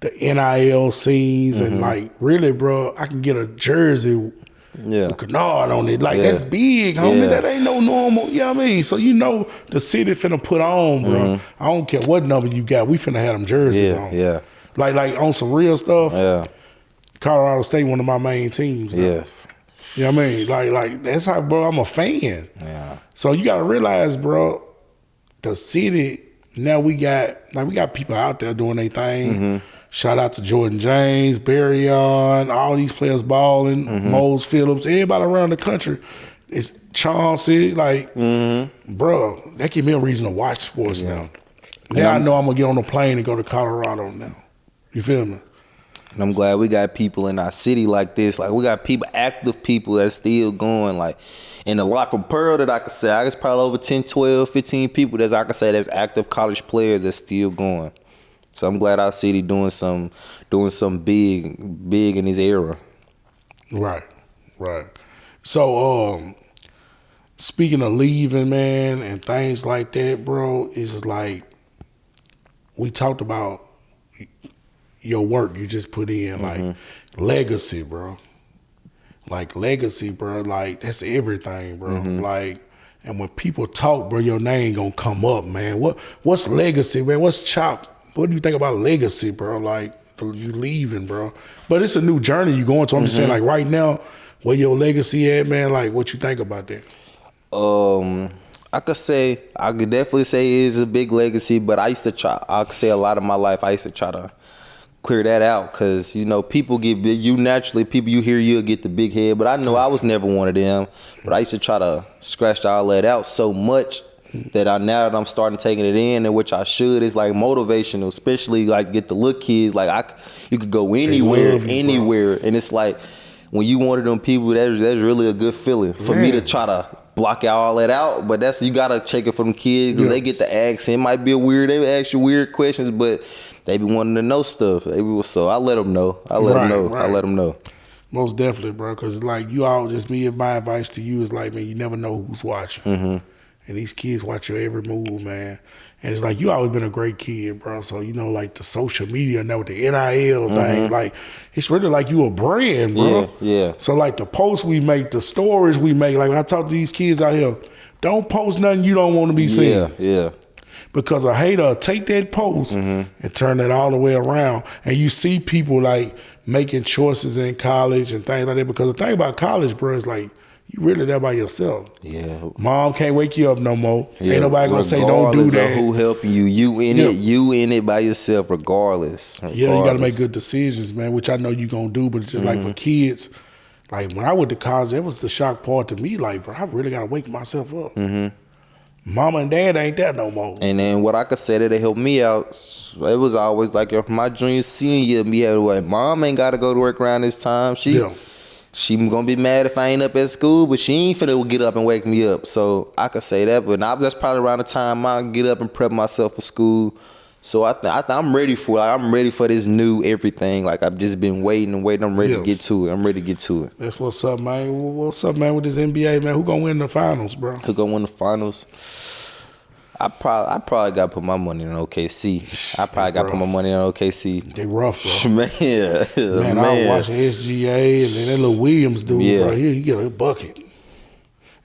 the NIL scenes and like really, bro, I can get a jersey with Kinnard on it. Like that's big, homie. That ain't no normal. You know what I mean? So the city finna put on, bro. I don't care what number you got. We finna have them jerseys on. Yeah. Like on some real stuff. Yeah. Colorado State, one of my main teams. Now. Yeah. You know what I mean? Like that's how, bro. I'm a fan. Yeah. So you gotta realize, bro, the city. Now we got people out there doing their thing. Shout out to Jordan James, Barryon, all these players balling, Mose Phillips, everybody around the country. It's Chauncey, bro, that give me a reason to watch sports now. Now I know I'm gonna get on a plane and go to Colorado now. You feel me? And I'm glad we got people in our city like this. Like we got active people that's still going. Like, and a lot from Pearl that I could say. I guess probably over 10, 12, 15 people that's that's active college players that's still going. So I'm glad our city doing some big in this era. Right. So speaking of leaving, man, and things like that, bro, it's like we talked about your work you just put in, like legacy, bro. Like legacy, bro. Like that's everything, bro. Like, and when people talk, bro, your name gonna come up, man. What's legacy, man? What's Chop what do you think about legacy, bro? Like you leaving, bro. But it's a new journey you going to. I'm just saying, like right now, where your legacy at, man? Like what you think about that? I could definitely say it is a big legacy, but I could say a lot of my life I used to try to clear that out, because you know people you hear you'll get the big head, but I know I was never one of them. But I used to try to scratch all that out so much that now that I'm starting taking it in, and which I should, is like motivational, especially like get the little kids. Like you could go anywhere, and it's like when you one of them people, that's really a good feeling for me to try to block all that out. But you gotta check it from the kids, because they get the accent. It might be they ask you weird questions, but they be wanting to know stuff. So I let them know. I let them know. Most definitely, bro. Because like my advice to you is like, man, you never know who's watching. And these kids watch your every move, man. And it's like, you always been a great kid, bro. So, you know, like the social media now with the NIL thing, like it's really like you a brand, bro. Yeah. So like the posts we make, the stories we make, like when I talk to these kids out here, don't post nothing you don't want to be seen. Yeah. Because a hater will take that post and turn it all the way around. And you see people like making choices in college and things like that. Because the thing about college, bro, is like, you really there by yourself. Yeah. Mom can't wake you up no more. Yeah. Ain't nobody gonna say don't do that. Regardless of who helping you, you in it by yourself regardless. Yeah, you gotta make good decisions, man, which I know you gonna do, but it's just like for kids, like when I went to college, that was the shock part to me. Like, bro, I really gotta wake myself up. Mama and dad ain't there no more. And then what I could say that helped me out, it was always like my junior, senior year, me had like, Mom ain't gotta go to work around this time. She gonna be mad if I ain't up at school, but she ain't finna get up and wake me up. So I could say that, but that's probably around the time I get up and prep myself for school. So I'm ready for it. I'm ready for this new everything. Like I've just been waiting. I'm ready to get to it. That's what's up, man. What's up, man, with this NBA, man? Who gonna win the finals, bro? Who gonna win the finals? I probably got to put my money on OKC. I probably got to put my money on OKC. They rough, bro. Man, I was watching SGA and then that little Williams dude, bro. He get a bucket.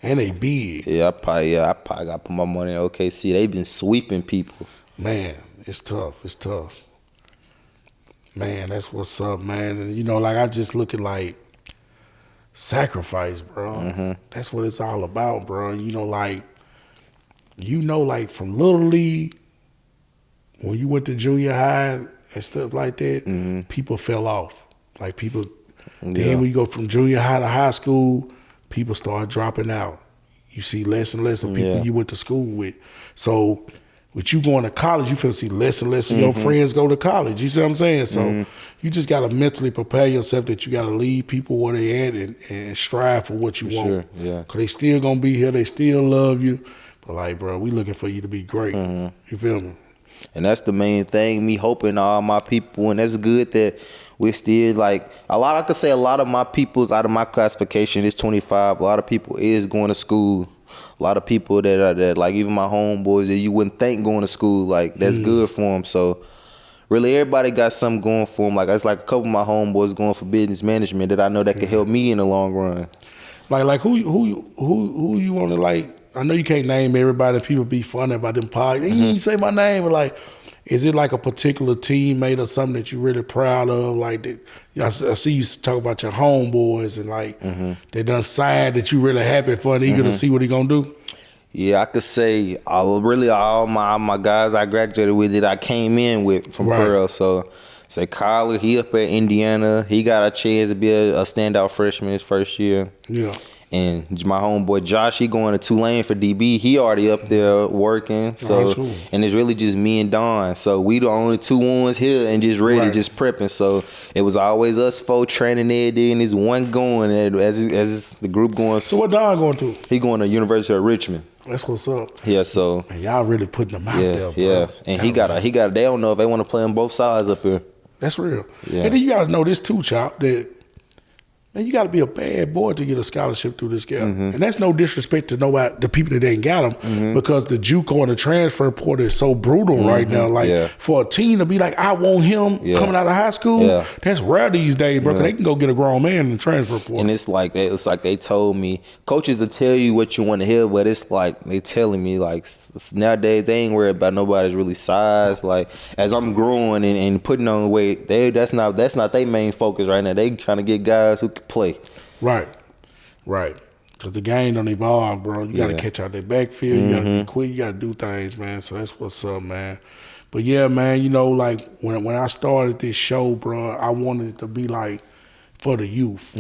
And they big. Yeah, I probably got to put my money on OKC. They been sweeping people. Man, it's tough. Man, that's what's up, man. And you know, like I just look at like sacrifice, bro. That's what it's all about, bro. You know, like from Little League, when you went to junior high and stuff like that, people fell off. Like people, then when you go from junior high to high school, people start dropping out. You see less and less of people you went to school with. So with you going to college, you feel see less and less of your friends go to college. You see what I'm saying? So you just got to mentally prepare yourself that you got to leave people where they at and strive for what you want. Sure, yeah. Because they still going to be here. They still love you. But like, bro, we looking for you to be great. You feel me? And that's the main thing, me hoping all my people, and that's good that we're still like, I could say a lot of my people's out of my classification is 25. A lot of people is going to school. A lot of people that like even my homeboys that you wouldn't think going to school, like that's good for them. So really everybody got something going for them. Like it's like a couple of my homeboys going for business management that I know that could help me in the long run. Like who you want to like? I know you can't name everybody. People be funny about them podcasts. You ain't say my name, but like, is it like a particular teammate or something that you're really proud of? Like, that, I see you talk about your homeboys and like they done signed that you really happy for and eager to see what he gonna do. Yeah, I could say all my guys I graduated with that I came in with from Pearl. So say Kyler, he up at Indiana. He got a chance to be a standout freshman his first year. Yeah. And my homeboy Josh, he going to Tulane for DB. He already up there working. So and it's really just me and Don. So we the only two ones here and just ready, just prepping. So it was always us four training every day, and there's one going as the group going. So what Don going to? He going to University of Richmond. That's what's up. Yeah, so and y'all really putting them out there, bro. Yeah, and he got they don't know if they want to play on both sides up here. That's real. Yeah. And then you got to know this too, Chop, that man, you got to be a bad boy to get a scholarship through this gap. And that's no disrespect to nobody, the people that ain't got them, because the JUCO and the transfer portal is so brutal right now. Like, for a team to be like, I want him coming out of high school, that's rare these days, bro, 'cause they can go get a grown man in the transfer portal. And it's like they told me, coaches will tell you what you want to hear, but it's like they telling me, like, nowadays they ain't worried about nobody's really size. Like, as I'm growing and putting on weight, that's not their main focus right now. They trying to get guys who can play. Right. Because the game don't evolve, bro. You got to catch out that backfield. You got to be quick. You got to do things, man. So that's what's up, man. But yeah, man, you know, like when I started this show, bro, I wanted it to be like for the youth.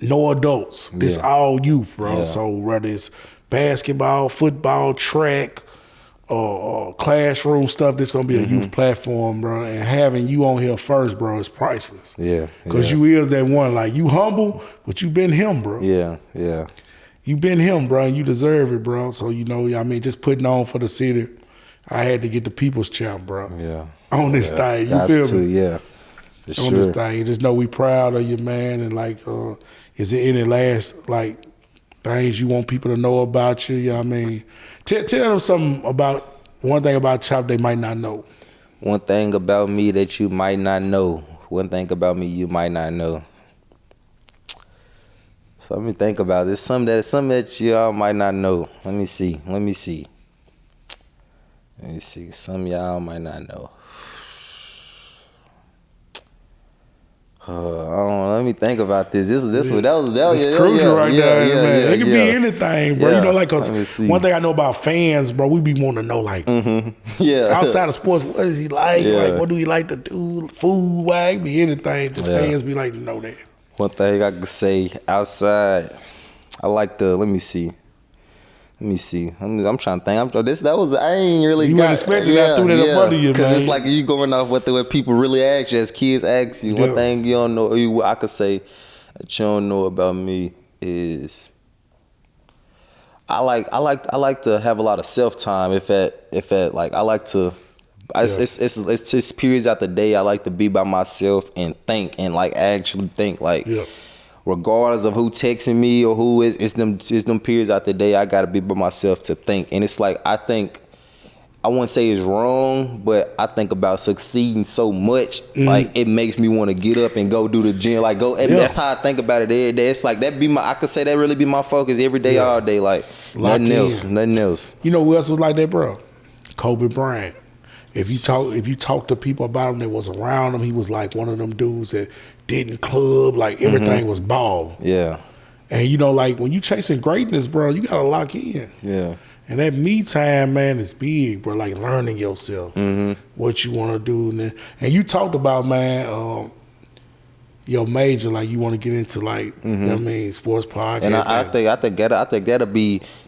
No adults. This all youth, bro. So whether it's basketball, football, track, classroom stuff, this gonna be a youth platform, bro. And having you on here first, bro, is priceless. Because you is that one, like, you humble, but you been him, bro. You been him, bro, and you deserve it, bro. So, you know, I mean, just putting on for the city, I had to get the people's champ, bro. On this thing, you feel me? On this thing, just know we proud of you, man. And like, is there any last like things you want people to know about you? You know what I mean? Tell them something about, one thing about Chop they might not know. One thing about me that you might not know. One thing about me you might not know. So let me think about this. Something that y'all might not know. Let me see. Some y'all might not know. I don't know, let me think about this. That was crucial right there, man. It can be anything, bro. You know, like, cause one thing I know about fans, bro, we be wanting to know, like, outside of sports, what is he like? Like, what do he like to do? Food, why? It be anything. Just fans be like to know that. One thing I could say outside, I like the. Let me see. I'm trying to think. I ain't really. You weren't expecting I threw that in front of you, man. Because it's like you going off what people really ask you as kids ask you. One thing you don't know, I could say that you don't know about me is I like to have a lot of self time. If at like I like to. It's just periods out the day I like to be by myself and think and like actually think like. Regardless of who texting me or who it's them periods out the day, I gotta be by myself to think. And it's like I wouldn't say it's wrong, but I think about succeeding so much, like it makes me want to get up and go do the gym, like go. And that's how I think about it every day. It's like I could say that really be my focus every day, all day, like nothing else. You know who else was like that, bro? Kobe Bryant. If you talk to people about him that was around him, he was like one of them dudes that didn't club, like everything was ball. And you know, like when you chasing greatness, bro, you gotta lock in. And that me time, man, is big, bro. Like learning yourself, what you want to do, and you talked about, man, your major, like you want to get into, like you know what I mean, sports podcast. And I think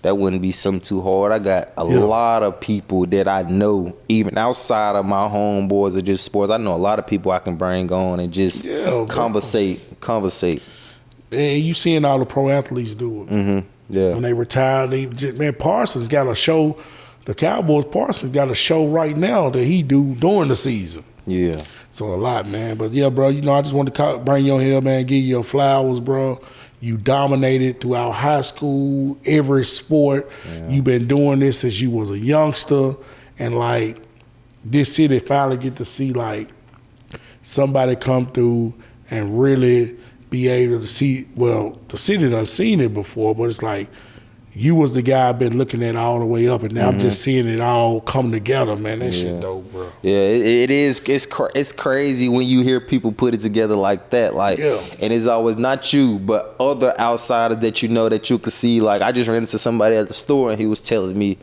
that wouldn't be something too hard. I got a lot of people that I know, even outside of my homeboys or just sports. I know a lot of people I can bring on and just conversate. And you seeing all the pro athletes do it. When they retire, man, Parsons got a show. The Cowboys, Parsons got a show right now that he do during the season. So a lot, man. But yeah, bro, you know, I just wanted to bring you on here, man, give you your flowers, bro. You dominated throughout high school, every sport. You've been doing this since you was a youngster. And like this city finally get to see like somebody come through and really be able to see, well, the city done seen it before, but it's like you was the guy I've been looking at all the way up, and now I'm just seeing it all come together, man. That shit dope, bro. It is. It's crazy when you hear people put it together like that. Like, and it's always not you, but other outsiders that you know that you could see. Like, I just ran into somebody at the store, and he was telling me,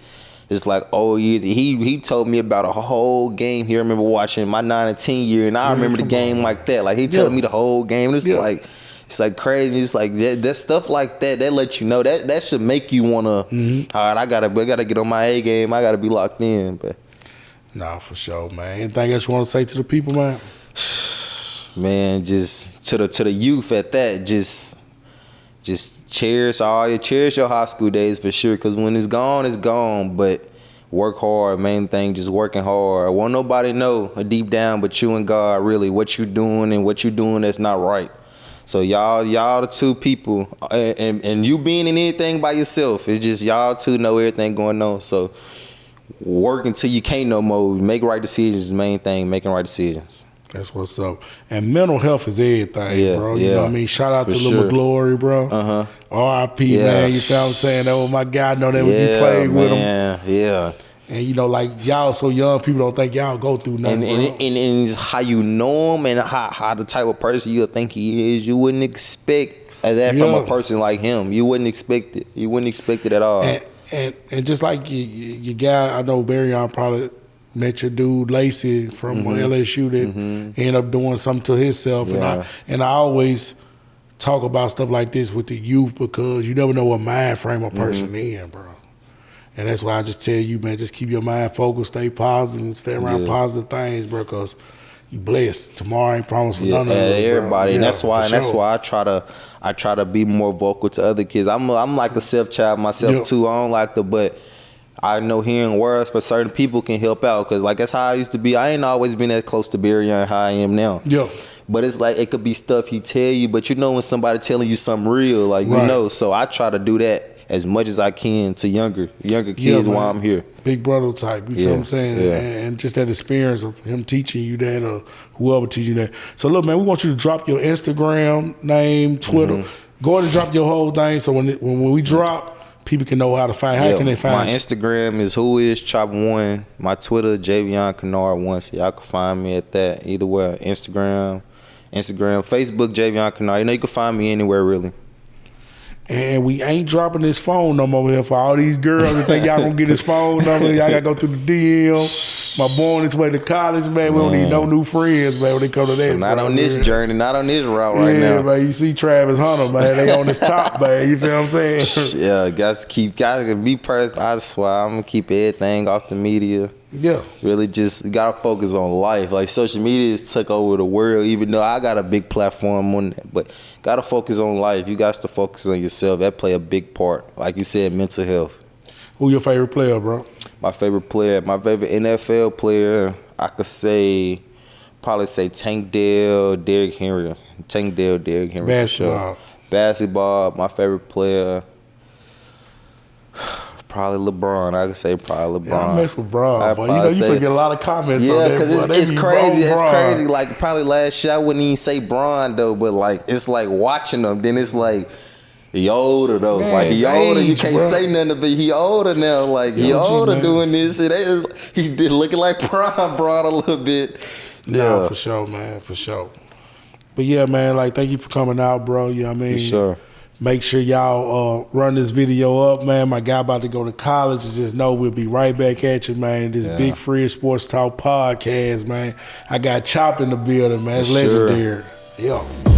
it's like, oh, he told me about a whole game he remember watching my 9 and 10 year, and I remember the game like that. Like, he telling me the whole game. It's like. It's like crazy. It's like that stuff like that. That lets you know that should make you wanna. All right, I gotta get on my A game. I gotta be locked in. But nah, for sure, man. Anything else you want to say to the people, man? Man, just to the youth at that. Just cherish your high school days for sure. Cause when it's gone. But work hard. Main thing, just working hard. Won't nobody know deep down but you and God really what you doing and what you doing that's not right. So y'all the two people, and you being in anything by yourself, it's just y'all two know everything going on. So work until you can't no more. Make right decisions is the main thing. Making right decisions. That's what's up. And mental health is everything, bro. You know what I mean? Shout out to Lil McGlory, bro. R.I.P., man. You feel what I'm saying? That was my guy. I know that when you played with him. Yeah. And, you know, like, y'all so young, people don't think y'all go through nothing, and it's how you know him and how the type of person you think he is. You wouldn't expect that from a person like him. You wouldn't expect it. You wouldn't expect it at all. And just like your guy, I know Barryon probably met your dude Lacey from LSU that ended up doing something to himself. And I always talk about stuff like this with the youth because you never know what mind frame a person in, bro. And that's why I just tell you, man, just keep your mind focused, stay positive, stay around positive things, bro, because you blessed. Tomorrow ain't promised for none of us. Everybody, and that's why I try to be more vocal to other kids. I'm like a self child myself too. I don't like but I know hearing words for certain people can help out because like that's how I used to be. I ain't always been that close to Barryon how I am now. But it's like it could be stuff he tell you, but you know when somebody telling you something real, like you know. So I try to do that as much as I can to younger kids while I'm here. Big brother type, you feel what I'm saying? And just that experience of him teaching you that or whoever teaching you that. So look, man, we want you to drop your Instagram name, Twitter. Go ahead and drop your whole thing so when we drop, people can know how to find. How can they find my Instagram is whoischop1. My Twitter, Javion Kinnard 1. So y'all can find me at that. Either way, Instagram, Facebook, Javion Kinnard. You know, you can find me anywhere really. And we ain't dropping his phone number over here for all these girls that think y'all gonna get his phone number. Y'all gotta go through the DM. My boy on his way to college, man. We don't need no new friends, man, when they come to that. Not on this journey, not on this route right now. Yeah, man. You see Travis Hunter, man. They on his top, man. You feel what I'm saying? Yeah, guys can be person. I swear, I'm gonna keep everything off the media. Yeah. Really just gotta focus on life. Like social media has took over the world, even though I got a big platform on that. But gotta focus on life. You got to focus on yourself. That play a big part. Like you said, mental health. Who your favorite player, bro? My favorite NFL player, I could probably say Tank Dell, Derrick Henry. Derrick Henry. Basketball. For sure. Basketball, my favorite player. Probably LeBron. I could say probably LeBron. Yeah, I mess with Bron, but you know you forget a lot of comments on that. Yeah, because it's crazy. It's crazy. Like probably last year I wouldn't even say Bron though, but like it's like watching them. Then it's like he older though. Man, like he older. You can't say nothing, but he older now. Like he older doing this. He did looking like Bron a little bit. Yeah, for sure, man, for sure. But yeah, man, like thank you for coming out, bro. You know what I mean? For sure. Make sure y'all run this video up, man. My guy about to go to college, and just know we'll be right back at you, man. This Big Free Sports Talk podcast, man. I got Chop in the building, man. It's legendary. Yeah.